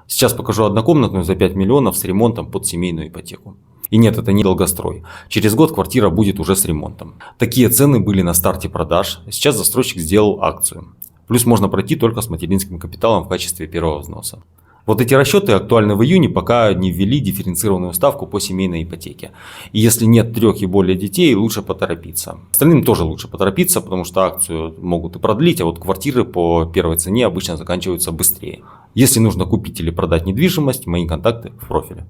Сейчас покажу однокомнатную за 5 миллионов с ремонтом под семейную ипотеку. И нет, это не долгострой. Через год квартира будет уже с ремонтом. Такие цены были на старте продаж. Сейчас застройщик сделал акцию. Плюс можно пройти только с материнским капиталом в качестве первого взноса. Вот эти расчеты актуальны в июне, пока не ввели дифференцированную ставку по семейной ипотеке. И если нет 3 и более детей, лучше поторопиться. Остальным тоже лучше поторопиться, потому что акцию могут и продлить, а вот квартиры по первой цене обычно заканчиваются быстрее. Если нужно купить или продать недвижимость, мои контакты в профиле.